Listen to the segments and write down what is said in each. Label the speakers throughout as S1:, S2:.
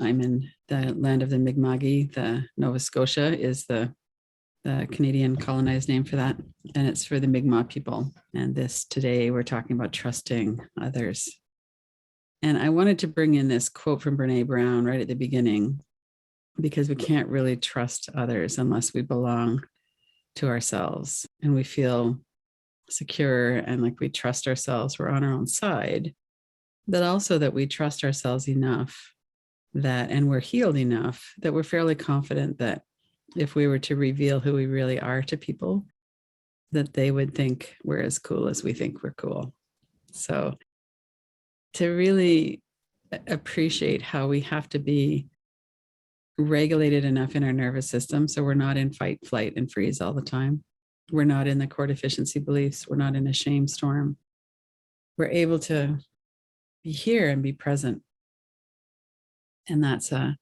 S1: I'm in the land of the Mi'kma'ki. The Nova Scotia is the Canadian colonized name for that. And it's for the Mi'kmaq people. And today we're talking about trusting others. And I wanted to bring in this quote from Brene Brown right at the beginning, because we can't really trust others unless we belong to ourselves and we feel secure and like we trust ourselves, we're on our own side, but also that we trust ourselves enough and we're healed enough that we're fairly confident that if we were to reveal who we really are to people, that they would think we're as cool as we think we're cool. So to really appreciate how we have to be regulated enough in our nervous system so we're not in fight, flight, and freeze all the time. We're not in the core deficiency beliefs. We're not in a shame storm. We're able to be here and be present. And that's a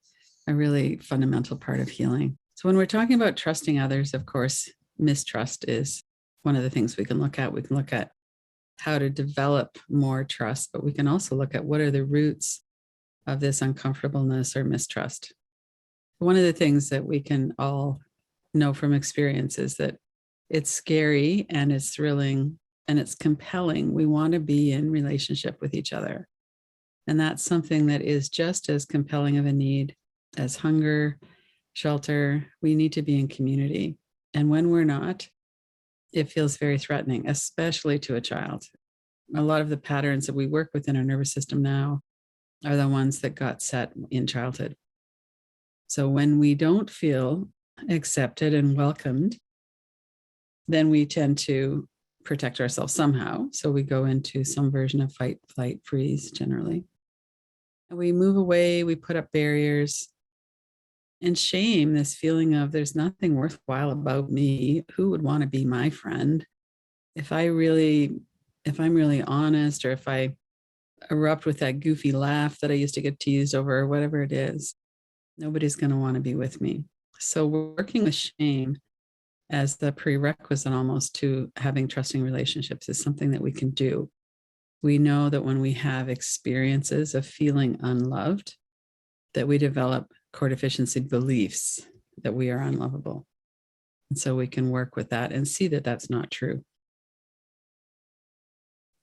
S1: really fundamental part of healing. So when we're talking about trusting others, of course, mistrust is one of the things we can look at. We can look at how to develop more trust, but we can also look at what are the roots of this uncomfortableness or mistrust. One of the things that we can all know from experience is that it's scary and it's thrilling and it's compelling. We want to be in relationship with each other. And that's something that is just as compelling of a need as hunger, shelter. We need to be in community. And when we're not, it feels very threatening, especially to a child. A lot of the patterns that we work with in our nervous system now are the ones that got set in childhood. So when we don't feel accepted and welcomed, then we tend to protect ourselves somehow. So we go into some version of fight, flight, freeze generally. And we move away, we put up barriers. And shame, this feeling of there's nothing worthwhile about me. Who would want to be my friend? If I'm really honest, or if I erupt with that goofy laugh that I used to get teased over, or whatever it is, nobody's going to want to be with me. So working with shame as the prerequisite almost to having trusting relationships is something that we can do. We know that when we have experiences of feeling unloved, that we develop core deficiency beliefs that we are unlovable. And so we can work with that and see that that's not true.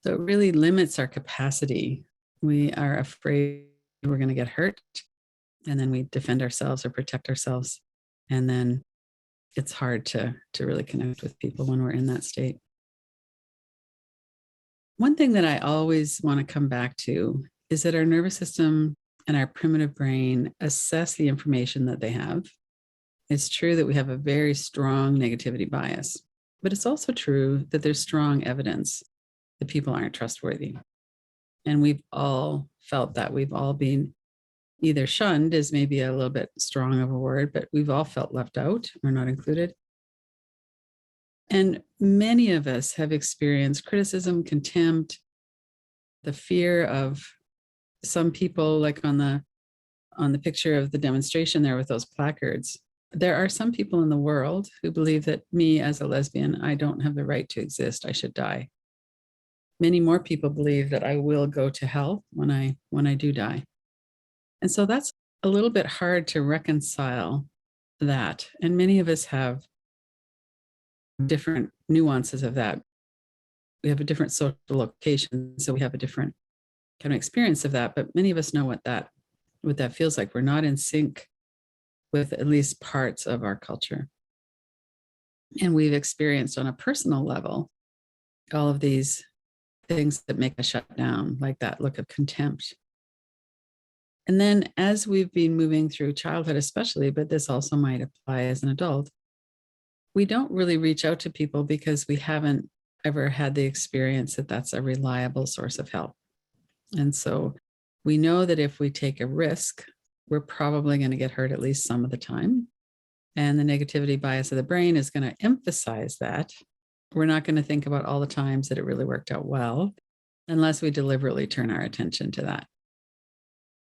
S1: So it really limits our capacity. We are afraid we're going to get hurt, and then we defend ourselves or protect ourselves. And then it's hard to really connect with people when we're in that state. One thing that I always want to come back to is that our nervous system and our primitive brain assess the information that they have. It's true that we have a very strong negativity bias, but it's also true that there's strong evidence that people aren't trustworthy. And we've all felt that. We've all been either shunned, is maybe a little bit strong of a word, but we've all felt left out or not included. And many of us have experienced criticism, contempt, the fear of some people, like on the picture of the demonstration there with those placards. There are some people in the world who believe that me as a lesbian, I don't have the right to exist. I should die. Many more people believe that I will go to hell when I do die. And so that's a little bit hard to reconcile that. And many of us have different nuances of that. We have a different social location, so we have a different kind of experience of that. But many of us know what that feels like. We're not in sync with at least parts of our culture. And we've experienced on a personal level all of these things that make us shut down, like that look of contempt. And then as we've been moving through childhood, especially, but this also might apply as an adult, we don't really reach out to people because we haven't ever had the experience that that's a reliable source of help. And so we know that if we take a risk, we're probably going to get hurt at least some of the time. And the negativity bias of the brain is going to emphasize that. We're not going to think about all the times that it really worked out well, unless we deliberately turn our attention to that.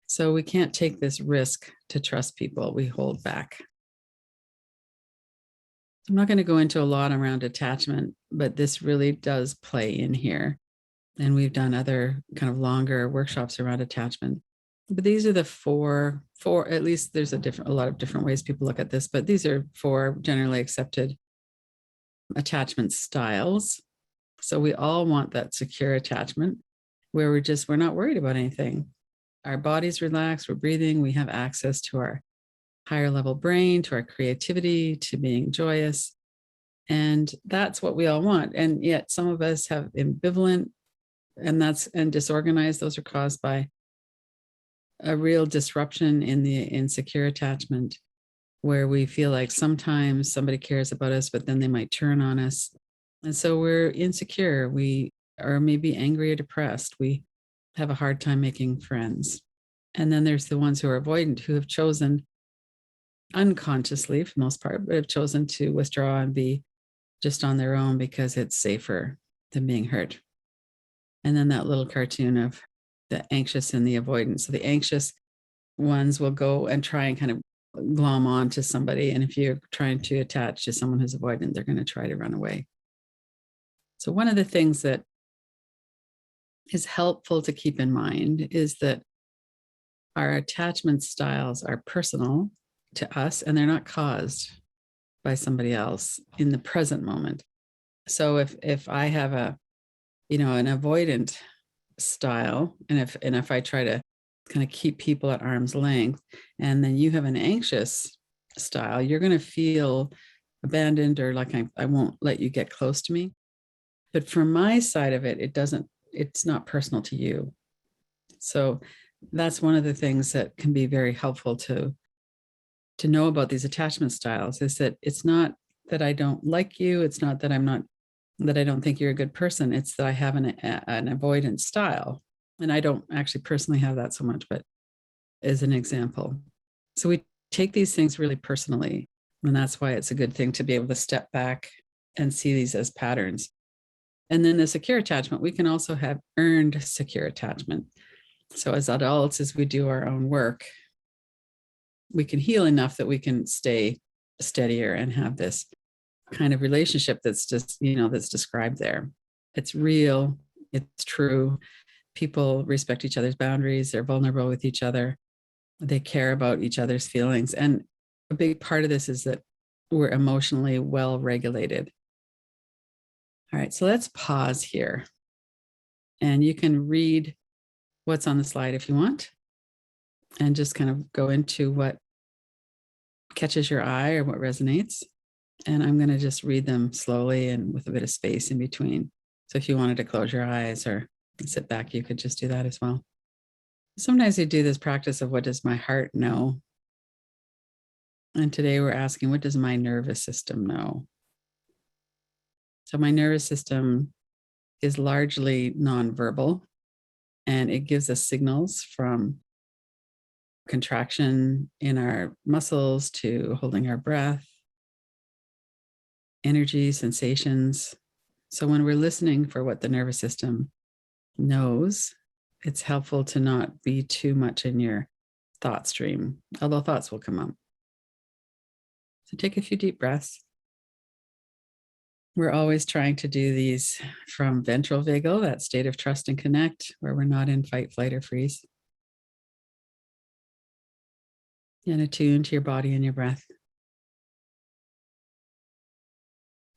S1: So we can't take this risk to trust people. We hold back. I'm not going to go into a lot around attachment, but this really does play in here. And we've done other kind of longer workshops around attachment. But these are the four four, at least there's a lot of different ways people look at this, but these are four generally accepted attachment styles. So we all want that secure attachment where we're not worried about anything. Our body's relaxed, we're breathing, we have access to our higher level brain, to our creativity, to being joyous. And that's what we all want. And yet some of us have ambivalent and disorganized. Those are caused by a real disruption in the insecure attachment, where we feel like sometimes somebody cares about us, but then they might turn on us. And so we're insecure. We are maybe angry or depressed. We have a hard time making friends. And then there's the ones who are avoidant, who have chosen unconsciously, for the most part, but have chosen to withdraw and be just on their own because it's safer than being hurt. And then that little cartoon of the anxious and the avoidant. So the anxious ones will go and try and kind of glom on to somebody. And if you're trying to attach to someone who's avoidant, they're going to try to run away. So one of the things that is helpful to keep in mind is that our attachment styles are personal to us, and they're not caused by somebody else in the present moment. So if I have an avoidant style, and if I try to kind of keep people at arm's length, and then you have an anxious style, you're going to feel abandoned, or like I won't let you get close to me. But from my side of it, it's not personal to you. So that's one of the things that can be very helpful to know about these attachment styles, is that it's not that I don't like you. It's not that I don't think you're a good person. It's that I have an avoidant style. And I don't actually personally have that so much, but as an example. So we take these things really personally. And that's why it's a good thing to be able to step back and see these as patterns. And then the secure attachment, we can also have earned secure attachment. So as adults, as we do our own work, we can heal enough that we can stay steadier and have this kind of relationship that's just, that's described there. It's real, it's true. People respect each other's boundaries, they're vulnerable with each other, they care about each other's feelings. And a big part of this is that we're emotionally well regulated. All right, so let's pause here. And you can read what's on the slide if you want, and just kind of go into what catches your eye or what resonates. And I'm going to just read them slowly and with a bit of space in between. So if you wanted to close your eyes or sit back, you could just do that as well. Sometimes you do this practice of, what does my heart know? And today we're asking, what does my nervous system know? So my nervous system is largely nonverbal, and it gives us signals from contraction in our muscles to holding our breath, energy, sensations. So when we're listening for what the nervous system knows, it's helpful to not be too much in your thought stream, although thoughts will come up. So take a few deep breaths. We're always trying to do these from ventral vagal, that state of trust and connect, where we're not in fight, flight, or freeze. And attune to your body and your breath.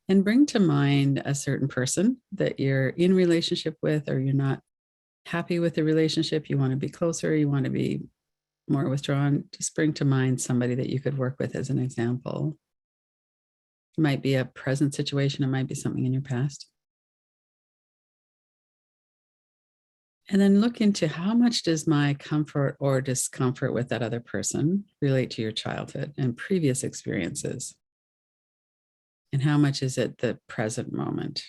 S1: And bring to mind a certain person that you're in relationship with, or you're not happy with the relationship, you want to be closer, you want to be more withdrawn. Just bring to mind somebody that you could work with as an example. It might be a present situation, it might be something in your past. And then look into, how much does my comfort or discomfort with that other person relate to your childhood and previous experiences? And how much is it the present moment?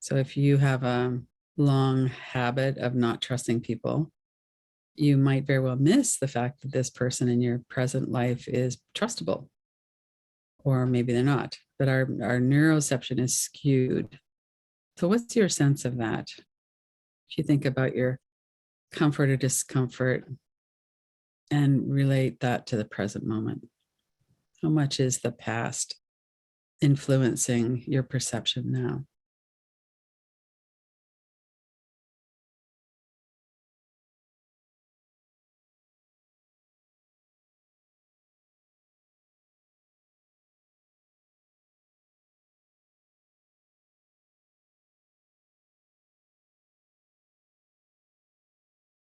S1: So if you have a long habit of not trusting people, you might very well miss the fact that this person in your present life is trustable. Or maybe they're not, but our neuroception is skewed. So what's your sense of that? If you think about your comfort or discomfort and relate that to the present moment, how much is the past influencing your perception now?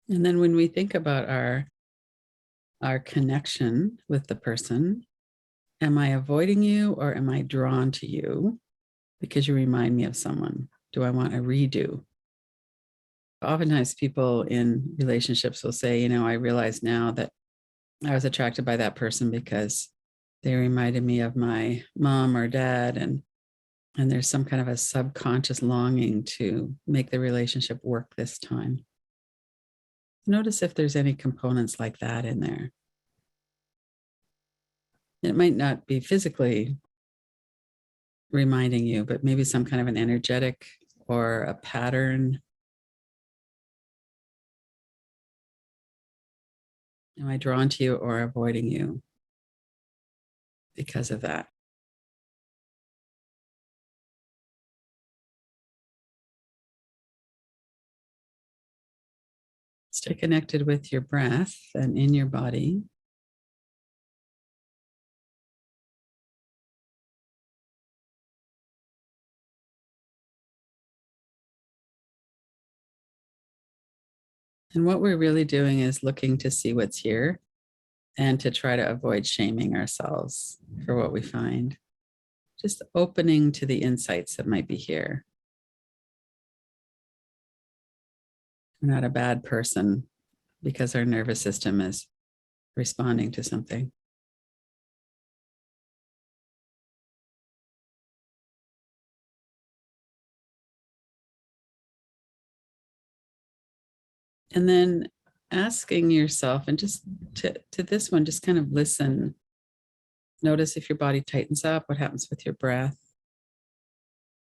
S1: And then when we think about our connection with the person, am I avoiding you or am I drawn to you because you remind me of someone? Do I want a redo? Oftentimes people in relationships will say, I realize now that I was attracted by that person because they reminded me of my mom or dad, and there's some kind of a subconscious longing to make the relationship work this time. Notice if there's any components like that in there. It might not be physically reminding you, but maybe some kind of an energetic or a pattern. Am I drawn to you or avoiding you because of that? Stay connected with your breath and in your body. And what we're really doing is looking to see what's here and to try to avoid shaming ourselves for what we find. Just opening to the insights that might be here. We're not a bad person because our nervous system is responding to something. And then asking yourself, and just to this one, just kind of listen. Notice if your body tightens up, what happens with your breath.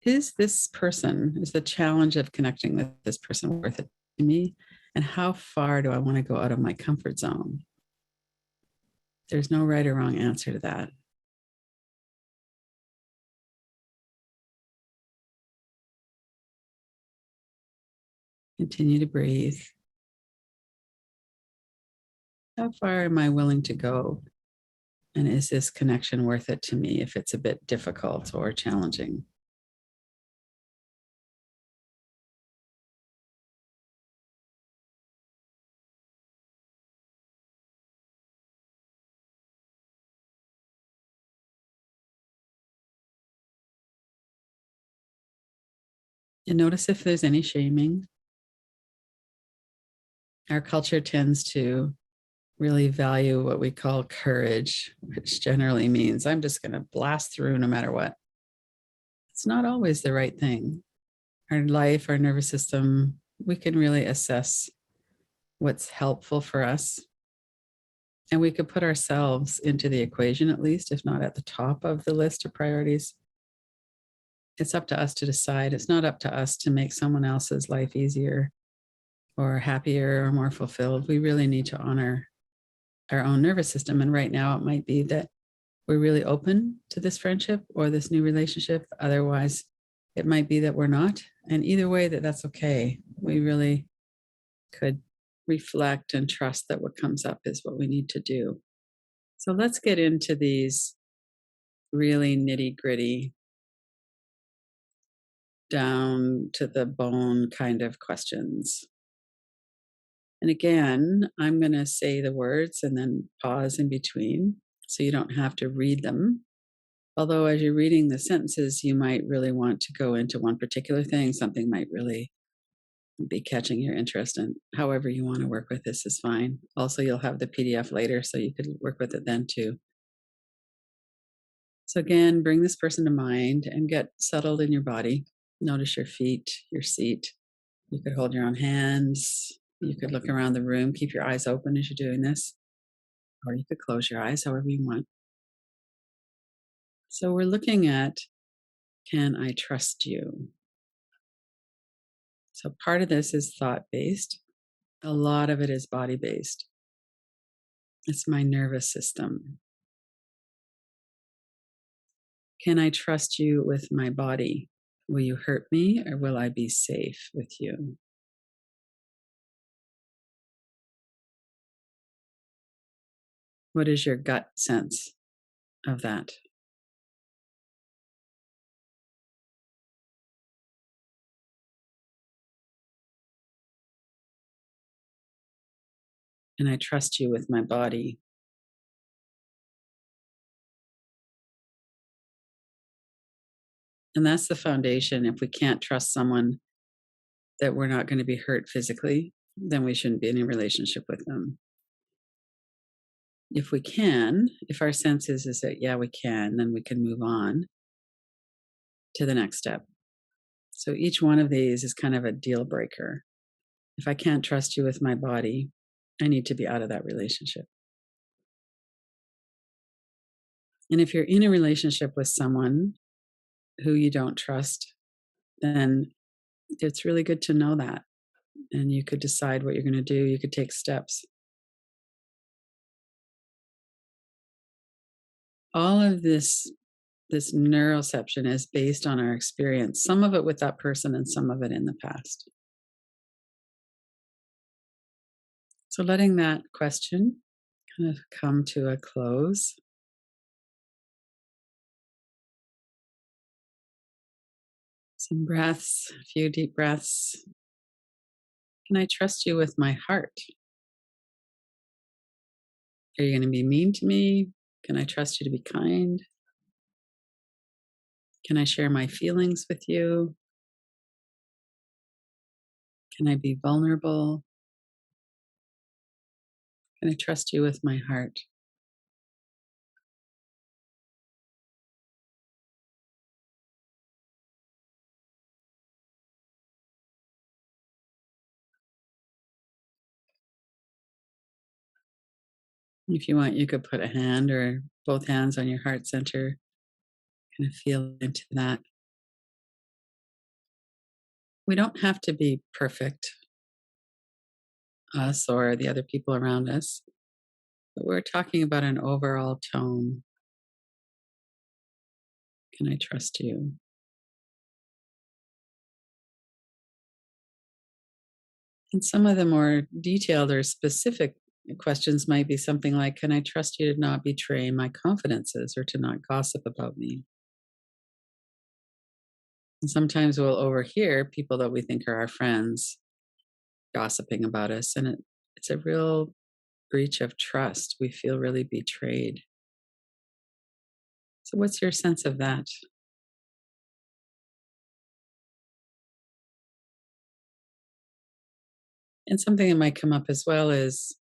S1: Is the challenge of connecting with this person worth it to me? And how far do I want to go out of my comfort zone? There's no right or wrong answer to that. Continue to breathe. How far am I willing to go? And is this connection worth it to me if it's a bit difficult or challenging? And notice if there's any shaming. Our culture tends to really value what we call courage, which generally means I'm just going to blast through no matter what. It's not always the right thing. Our life, our nervous system, we can really assess what's helpful for us. And we could put ourselves into the equation, at least, if not at the top of the list of priorities. It's up to us to decide. It's not up to us to make someone else's life easier or happier or more fulfilled. We really need to honor our own nervous system. And right now, it might be that we're really open to this friendship or this new relationship. Otherwise, it might be that we're not. And either way, that's okay. We really could reflect and trust that what comes up is what we need to do. So let's get into these really nitty gritty, down to the bone kind of questions. And again, I'm going to say the words and then pause in between so you don't have to read them. Although, as you're reading the sentences, you might really want to go into one particular thing. Something might really be catching your interest, and however you want to work with this is fine. Also, you'll have the PDF later, so you could work with it then too. So, again, bring this person to mind and get settled in your body. Notice your feet, your seat. You could hold your own hands. You could look around the room. Keep your eyes open as you're doing this, or you could close your eyes, however you want. So, we're looking at, can I trust you? So, part of this is thought based, a lot of it is body based. It's my nervous system. Can I trust you with my body? Will you hurt me or will I be safe with you? What is your gut sense of that? Can I trust you with my body? And that's the foundation. If we can't trust someone that we're not going to be hurt physically, then we shouldn't be in a relationship with them. If we can, if our sense is that, yeah, we can, then we can move on to the next step. So each one of these is kind of a deal breaker. If I can't trust you with my body, I need to be out of that relationship. And if you're in a relationship with someone who you don't trust, then it's really good to know that. And you could decide what you're going to do. You could take steps. All of this neuroception is based on our experience, some of it with that person and some of it in the past. So letting that question kind of come to a close. Some breaths, a few deep breaths. Can I trust you with my heart? Are you going to be mean to me? Can I trust you to be kind? Can I share my feelings with you? Can I be vulnerable? Can I trust you with my heart? If you want, you could put a hand or both hands on your heart center, kind of feel into that. We don't have to be perfect, us or the other people around us, but we're talking about an overall tone. Can I trust you? And some of the more detailed or specific questions might be something like, can I trust you to not betray my confidences or to not gossip about me? And sometimes we'll overhear people that we think are our friends gossiping about us, and it's a real breach of trust. We feel really betrayed. So, what's your sense of that? And something that might come up as well is,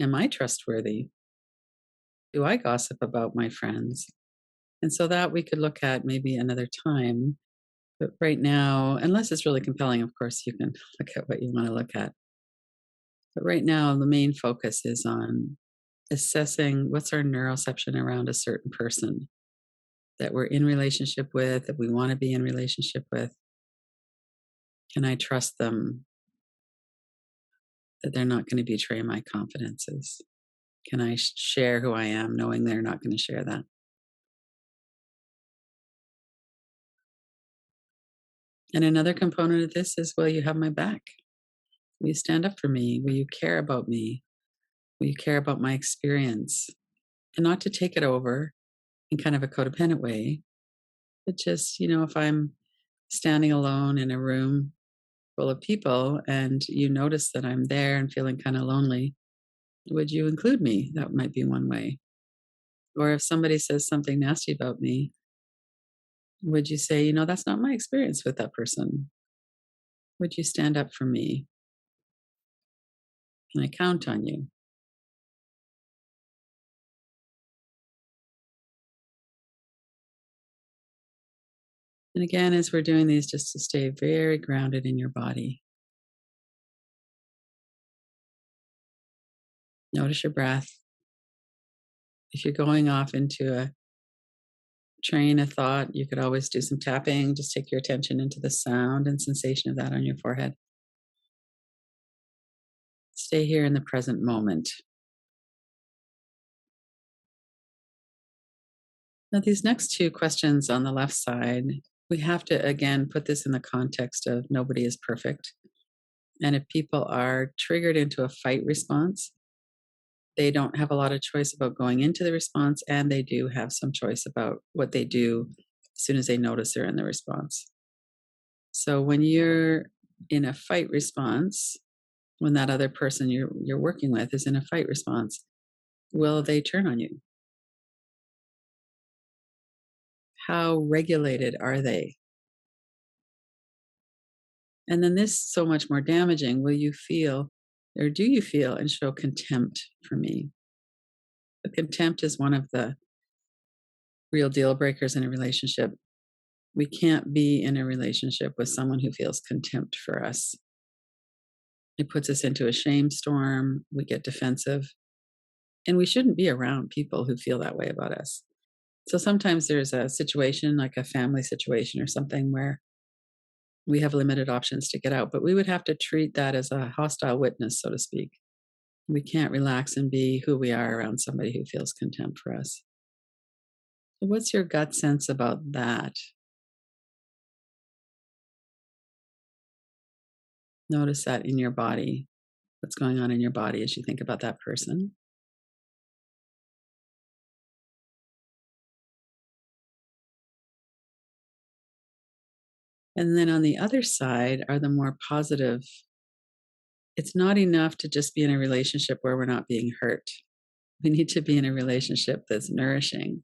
S1: am I trustworthy? Do I gossip about my friends? And so that we could look at maybe another time. But right now, unless it's really compelling, of course, you can look at what you want to look at. But right now, the main focus is on assessing what's our neuroception around a certain person that we're in relationship with, that we want to be in relationship with. Can I trust them that they're not going to betray my confidences? Can I share who I am knowing they're not going to share that? And another component of this is, will you have my back? Will you stand up for me? Will you care about me? Will you care about my experience? And not to take it over in kind of a codependent way, but just, if I'm standing alone in a room full of people and you notice that I'm there and feeling kind of lonely, would you include me? That might be one way. Or if somebody says something nasty about me, would you say, that's not my experience with that person? Would you stand up for me? Can I count on you? And again, as we're doing these, just to stay very grounded in your body. Notice your breath. If you're going off into a train of thought, you could always do some tapping. Just take your attention into the sound and sensation of that on your forehead. Stay here in the present moment. Now, these next two questions on the left side, we have to, again, put this in the context of nobody is perfect. And if people are triggered into a fight response, they don't have a lot of choice about going into the response, and they do have some choice about what they do as soon as they notice they're in the response. So when you're in a fight response, when that other person you're working with is in a fight response, will they turn on you? How regulated are they? And then this so much more damaging. Will you feel, or do you feel and show contempt for me? The contempt is one of the real deal breakers in a relationship. We can't be in a relationship with someone who feels contempt for us. It puts us into a shame storm. We get defensive. And we shouldn't be around people who feel that way about us. So sometimes there's a situation, like a family situation or something, where we have limited options to get out, but we would have to treat that as a hostile witness, so to speak. We can't relax and be who we are around somebody who feels contempt for us. So what's your gut sense about that? Notice that in your body. What's going on in your body as you think about that person? And then on the other side are the more positive. It's not enough to just be in a relationship where we're not being hurt. We need to be in a relationship that's nourishing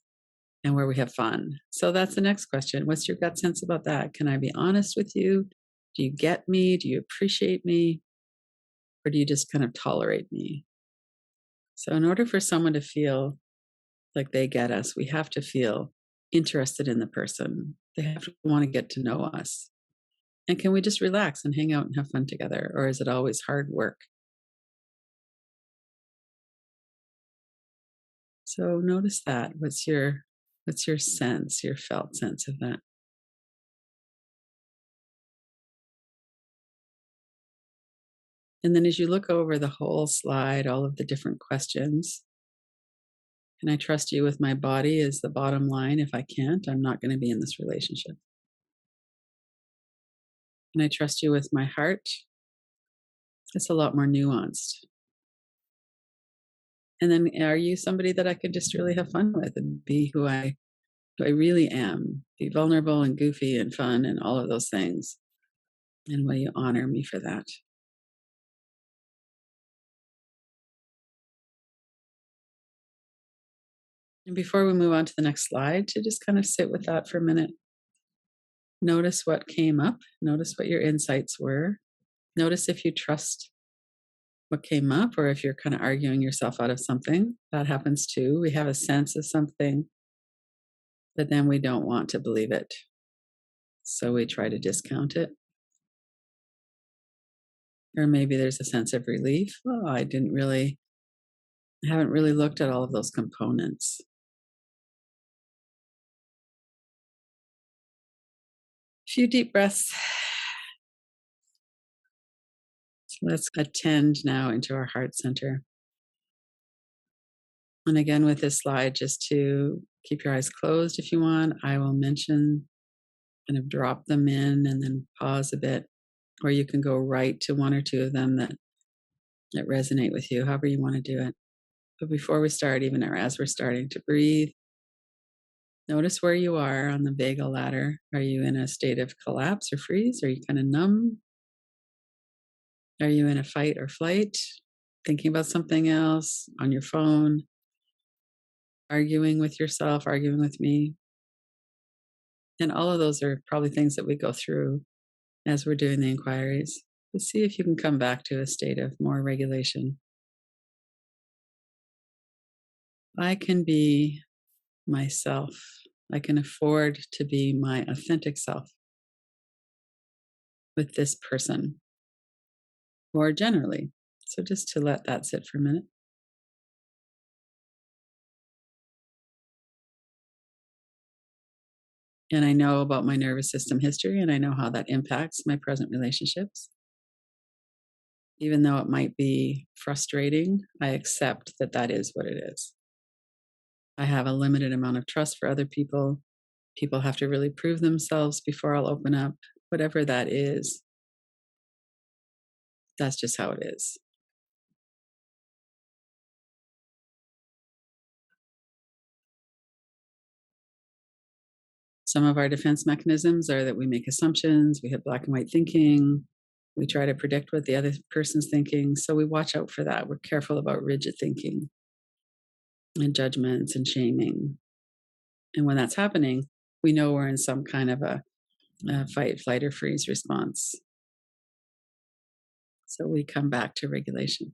S1: and where we have fun. So that's the next question. What's your gut sense about that? Can I be honest with you? Do you get me? Do you appreciate me? Or do you just kind of tolerate me? So, in order for someone to feel like they get us, we have to feel interested in the person. They have to want to get to know us. And can we just relax and hang out and have fun together? Or is it always hard work? So notice that. What's your sense, your felt sense of that? And then as you look over the whole slide, all of the different questions, can I trust you with my body is the bottom line. If I can't, I'm not going to be in this relationship. Can I trust you with my heart? It's a lot more nuanced. And then are you somebody that I could just really have fun with and be who I really am? Be vulnerable and goofy and fun and all of those things. And will you honor me for that? And before we move on to the next slide, to just kind of sit with that for a minute. Notice what came up. Notice what your insights were. Notice if you trust what came up or if you're kind of arguing yourself out of something. That happens too. We have a sense of something, but then we don't want to believe it. So we try to discount it. Or maybe there's a sense of relief. Oh, I haven't really looked at all of those components. Few deep breaths. Let's attend now into our heart center. And again, with this slide, just to keep your eyes closed if you want, I will mention, kind of drop them in and then pause a bit, or you can go right to one or two of them that resonate with you, however you want to do it. But before we start, even or as we're starting to breathe, notice where you are on the vagal ladder. Are you in a state of collapse or freeze? Are you kind of numb? Are you in a fight or flight? Thinking about something else on your phone? Arguing with yourself, arguing with me? And all of those are probably things that we go through as we're doing the inquiries. But see if you can come back to a state of more regulation. I can be myself. I can afford to be my authentic self with this person or generally. So just to let that sit for a minute. And I know about my nervous system history and I know how that impacts my present relationships. Even though it might be frustrating, I accept that that is what it is. I have a limited amount of trust for other people. People have to really prove themselves before I'll open up. Whatever that is, that's just how it is. Some of our defense mechanisms are that we make assumptions, we have black and white thinking, We try to predict what the other person's thinking. So we watch out for that. We're careful about rigid thinking and judgments and shaming. And when that's happening, we know we're in some kind of a fight, flight, or freeze response. So we come back to regulation.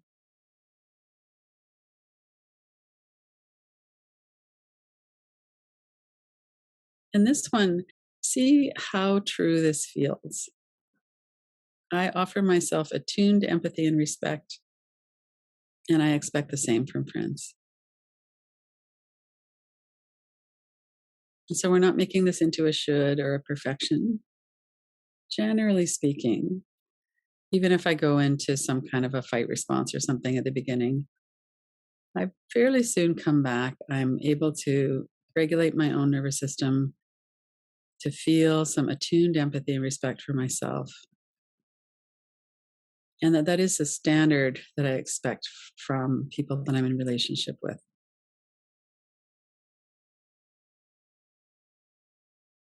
S1: And this one, see how true this feels. I offer myself attuned empathy and respect, and I expect the same from friends. And so we're not making this into a should or a perfection. Generally speaking, even if I go into some kind of a fight response or something at the beginning, I fairly soon come back. I'm able to regulate my own nervous system, to feel some attuned empathy and respect for myself. And that is the standard that I expect from people that I'm in relationship with.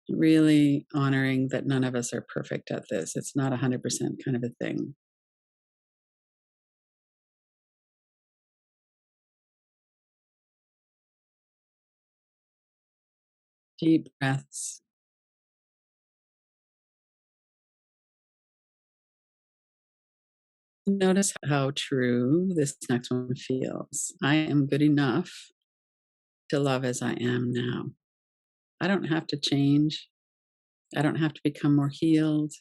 S1: Really honoring that none of us are perfect at this. It's not 100% kind of a thing. Deep breaths. Notice how true this next one feels. I am good enough to love as I am now. I don't have to change. I don't have to become more healed.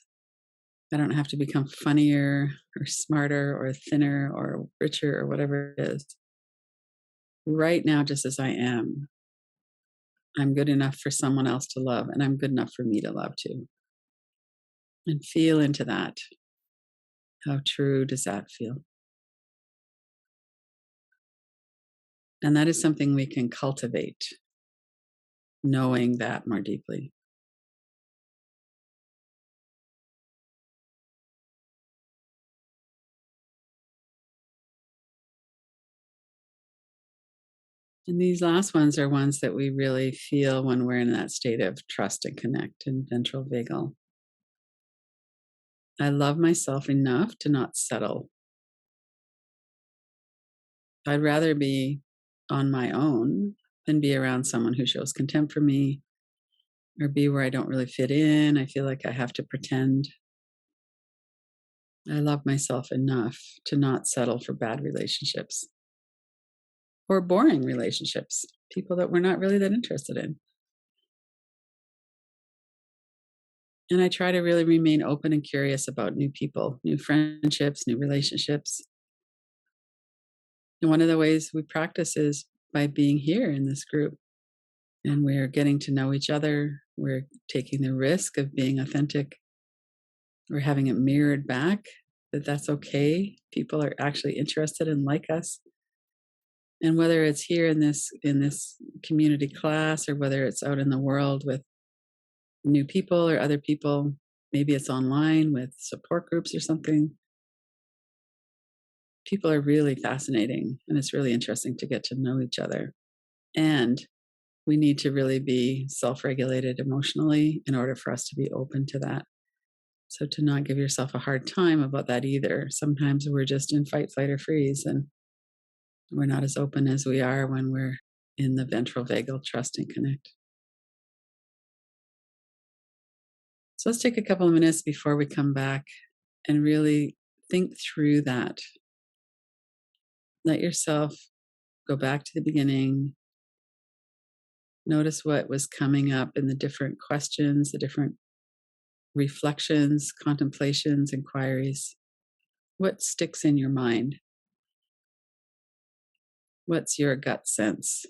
S1: I don't have to become funnier or smarter or thinner or richer or whatever it is. Right now, just as I am, I'm good enough for someone else to love, and I'm good enough for me to love too. And feel into that. How true does that feel? And that is something we can cultivate, knowing that more deeply. And these last ones are ones that we really feel when we're in that state of trust and connect and ventral vagal. I love myself enough to not settle. I'd rather be on my own than be around someone who shows contempt for me or be where I don't really fit in. I feel like I have to pretend. I love myself enough to not settle for bad relationships or boring relationships, people that we're not really that interested in. And I try to really remain open and curious about new people, new friendships, new relationships. And one of the ways we practice is by being here in this group. And we're getting to know each other. We're taking the risk of being authentic. We're having it mirrored back, that that's okay. People are actually interested and like us. And whether it's here in this community class or whether it's out in the world with new people or other people, maybe it's online with support groups or something. People are really fascinating, and it's really interesting to get to know each other. And we need to really be self-regulated emotionally in order for us to be open to that. So to not give yourself a hard time about that either. Sometimes we're just in fight, flight, or freeze, and we're not as open as we are when we're in the ventral vagal trust and connect. So let's take a couple of minutes before we come back and really think through that. Let yourself go back to the beginning. Notice what was coming up in the different questions, the different reflections, contemplations, inquiries. What sticks in your mind? What's your gut sense?